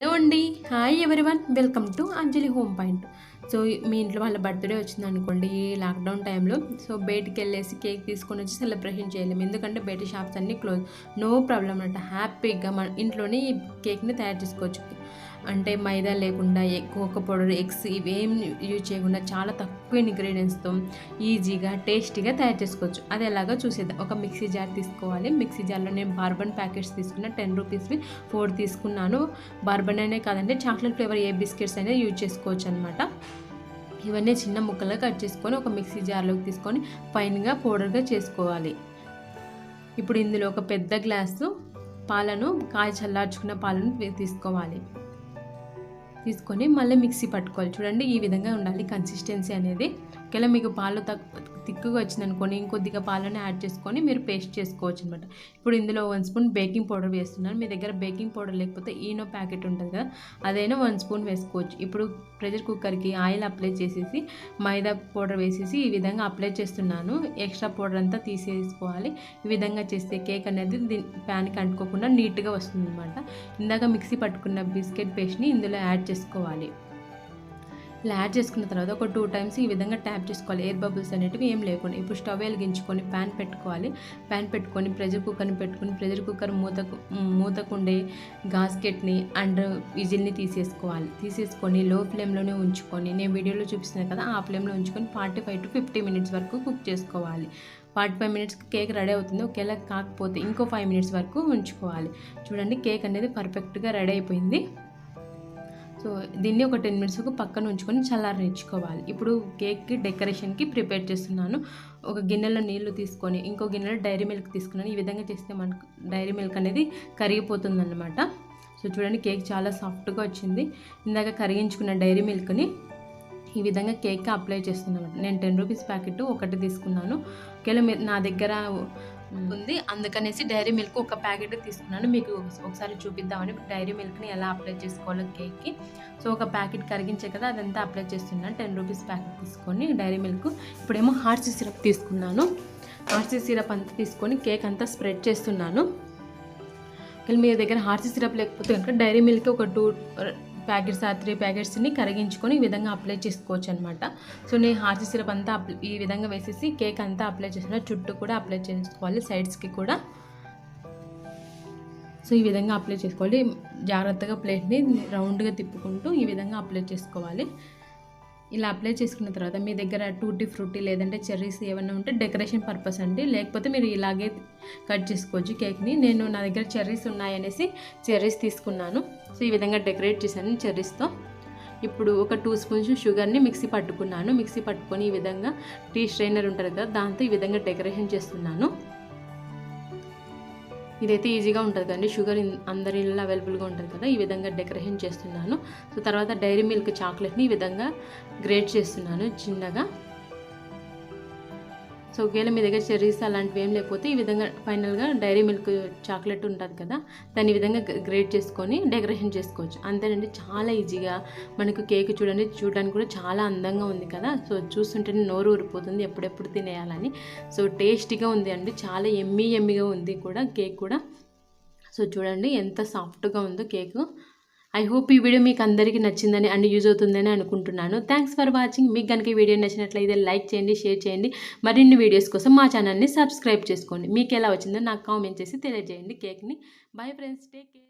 Hello అండి. Hi everyone. Welcome to Anjali home point. So, మీ ఇంట్లో వాళ్ళ బర్త్‌డే వచ్చిందనుకోండి ఈ లాక్‌డౌన్ టైంలో. సో, బయటికెళ్ళేసి కేక్ తీసుకొనొచ్చి సెలబ్రేషన్ చేయలేము. ఎందుకంటే బయట షాప్స్ అన్నీ క్లోజ్. నో ప్రాబ్లమ్ అనమాట. హ్యాపీగా మన ఇంట్లోనే ఈ కేక్‌ని తయారు చేసుకోవచ్చు. అంటే మైదా లేకుండా కోకో పౌడర్, ఎగ్స్ ఇవేం యూజ్ చేయకుండా చాలా తక్కువ ఇంగ్రీడియెంట్స్‌తో ఈజీగా, టేస్టీగా తయారు చేసుకోవచ్చు. అది ఎలాగో చూసేద్దాం. ఒక మిక్సీ జార్ తీసుకోవాలి. మిక్సీ జార్‌లో నేను బార్బన్ ప్యాకెట్స్ తీసుకున్న 10 రూపీస్‌వి 4 తీసుకున్నాను. బార్బన్ అనే కాదండి, చాక్లెట్ ఫ్లేవర్ ఏ బిస్కెట్స్ అయినా యూజ్ చేసుకోవచ్చు అనమాట. ఇవన్నీ చిన్న ముక్కలుగా కట్ చేసుకొని ఒక మిక్సీ జార్లోకి తీసుకొని ఫైన్‌గా పౌడర్‌గా చేసుకోవాలి. ఇప్పుడు ఇందులో ఒక పెద్ద గ్లాసు పాలను, చల్లార్చుకున్న పాలను తీసుకోవాలి. తీసుకొని మళ్ళీ మిక్సీ పట్టుకోవాలి. చూడండి ఈ విధంగా ఉండాలి కన్సిస్టెన్సీ అనేది. ఒకవేళ మీకు పాలు తిక్కుగా వచ్చిందనుకోని ఇంకొద్దిగా పాలను యాడ్ చేసుకొని మీరు పేస్ట్ చేసుకోవచ్చు అనమాట. ఇప్పుడు ఇందులో 1 స్పూన్ బేకింగ్ పౌడర్ వేస్తున్నాను. మీ దగ్గర బేకింగ్ పౌడర్ లేకపోతే ఈనో ప్యాకెట్ ఉంటుంది కదా, అదైనా 1 స్పూన్ వేసుకోవచ్చు. ఇప్పుడు ప్రెషర్ కుక్కర్కి ఆయిల్ అప్లై చేసేసి మైదా పౌడర్ వేసేసి ఈ విధంగా అప్లై చేస్తున్నాను. ఎక్స్ట్రా పౌడర్ అంతా తీసేసుకోవాలి. ఈ విధంగా చేస్తే కేక్ అనేది ప్యాన్కి అంటుకోకుండా నీట్గా వస్తుంది అనమాట. ఇందాక మిక్సీ పట్టుకున్న బిస్కెట్ పేస్ట్ని ఇందులో యాడ్ చేసుకోవాలి. ఇలా యాడ్ చేసుకున్న తర్వాత ఒక 2 టైమ్స్ ఈ విధంగా ట్యాప్ చేసుకోవాలి. ఎయిర్ బబుల్స్ అనేటివి ఏం లేకుండా. ఇప్పుడు స్టవ్ వెలిగించుకొని ప్యాన్ పెట్టుకోవాలి. ప్యాన్ పెట్టుకొని ప్రెషర్ కుక్కర్ని పెట్టుకొని ప్రెషర్ కుక్కర్ మూతకుండే గాస్కెట్ని అండ్ విజిల్ని తీసేసుకొని లో ఫ్లేమ్లోనే ఉంచుకొని, నేను వీడియోలో చూపిస్తున్నాను కదా ఆ ఫ్లేమ్లో ఉంచుకొని 45 to 50 మినిట్స్ వరకు కుక్ చేసుకోవాలి. 45 మినిట్స్కి కేక్ రెడీ అవుతుంది. ఒకవేళ కాకపోతే ఇంకో 5 మినిట్స్ వరకు ఉంచుకోవాలి. చూడండి కేక్ అనేది పర్ఫెక్ట్గా రెడీ అయిపోయింది. సో, దీన్ని ఒక 10 మినిట్స్ పక్కన ఉంచుకొని చల్లారనిచ్చుకోవాలి. ఇప్పుడు కేక్‌కి డెకరేషన్‌కి ప్రిపేర్ చేస్తున్నాను. ఒక గిన్నెలో నీళ్లు తీసుకొని ఇంకో గిన్నెలో డైరీ మిల్క్ తీసుకున్నాను. ఈ విధంగా చేస్తే మనకు డైరీ మిల్క్ అనేది కరిగిపోతుందన్నమాట. సో, చూడండి కేక్ చాలా సాఫ్ట్‌గా వచ్చింది. ఇందాక కరిగించుకున్న డైరీ మిల్క్‌ని ఈ విధంగా కేక్‌కి అప్లై చేస్తున్నాను. నేను 10 రూపీస్ ప్యాకెట్ ఒకటి తీసుకున్నాను. ఒకవేళ నా దగ్గర ఉంది అందుకనేసి డైరీ మిల్క్ ఒక ప్యాకెట్ తీసుకున్నాను. మీకు ఒకసారి చూపిద్దామని డైరీ మిల్క్‌ని ఎలా అప్లై చేసుకోవాలో కేక్‌కి. సో, ఒక ప్యాకెట్ కరిగించే కదా అదంతా అప్లై చేస్తున్నాను. 10 రూపీస్ ప్యాకెట్ తీసుకొని డైరీ మిల్క్. ఇప్పుడేమో హార్సీ సిరప్ తీసుకున్నాను. హార్సీ సిరప్ అంతా తీసుకొని కేక్ అంతా స్ప్రెడ్ చేస్తున్నాను. ఒకవేళ మీ దగ్గర హార్సీ సిరప్ లేకపోతే కనుక డైరీ మిల్క్ ఒక 2 ప్యాకెట్స్ 3 ప్యాకెట్స్ని కరిగించుకొని ఈ విధంగా అప్లై చేసుకోవచ్చు అనమాట. సో, నేను హార్సీ సిరప్ అంతా ఈ విధంగా వేసేసి కేక్ అంతా అప్లై చేసిన చుట్టూ కూడా అప్లై చేసుకోవాలి, సైడ్స్కి కూడా. సో, ఈ విధంగా అప్లై చేసుకోవాలి. జాగ్రత్తగా ప్లేట్ని రౌండ్గా తిప్పుకుంటూ ఈ విధంగా అప్లై చేసుకోవాలి. ఇలా అప్లై చేసుకున్న తర్వాత మీ దగ్గర టూటీ ఫ్రూటీ లేదంటే చెర్రీస్ ఏమన్నా ఉంటే డెకరేషన్ పర్పస్ అండి, లేకపోతే మీరు ఇలాగే కట్ చేసుకోవచ్చు కేక్ని. నా దగ్గర చెర్రీస్ ఉన్నాయనేసి చెర్రీస్ తీసుకున్నాను. సో, ఈ విధంగా డెకరేట్ చేశాను చెర్రీస్తో. ఇప్పుడు ఒక 2 స్పూన్స్ షుగర్ని మిక్సీ పట్టుకొని ఈ విధంగా టీ స్ట్రైనర్ ఉంటుంది కదా దాంతో ఈ విధంగా డెకరేషన్ చేస్తున్నాను. ఇదైతే ఈజీగా ఉంటుంది కదండి, షుగర్ అందరి ఇళ్ళలో అవైలబుల్గా ఉంటుంది కదా. ఈ విధంగా డెకరేషన్ చేస్తున్నాను. సో, తర్వాత డైరీ మిల్క్ చాక్లెట్ని ఈ విధంగా గ్రేట్ చేస్తున్నాను చిన్నగా. సో, ఒకవేళ మీ దగ్గర చెర్రీస్ అలాంటివి ఏం లేకపోతే ఈ విధంగా ఫైనల్గా డైరీ మిల్క్ చాక్లెట్ ఉంటుంది కదా దాన్ని ఈ విధంగా గ్రేట్ చేసుకొని డెకరేషన్ చేసుకోవచ్చు. అంతేనండి, చాలా ఈజీగా మనకు కేక్ చూడడానికి కూడా చాలా అందంగా ఉంది కదా. సో, చూస్తుంటేనే నోరు ఊరిపోతుంది ఎప్పుడెప్పుడు తినేయాలని. సో, టేస్టీగా ఉంది అండి, చాలా ఎమ్మీగా ఉంది కూడా కేక్ కూడా. సో, చూడండి ఎంత సాఫ్ట్గా ఉందో కేకు. ఐ హోప్ ఈ వీడియో మీకు అందరికీ నచ్చిందని అండ్ యూజ్ అవుతుందని అనుకుంటున్నాను. Thanks for watching. మీకు కనుక ఈ వీడియో నచ్చినట్లయితే లైక్ చేయండి, షేర్ చేయండి. మరిన్ని వీడియోస్ కోసం మా ఛానల్ని సబ్స్క్రైబ్ చేసుకోండి. మీకు ఎలా వచ్చిందో నాకు కామెంట్ చేసి తెలియజేయండి కేక్ని. Bye friends, take care.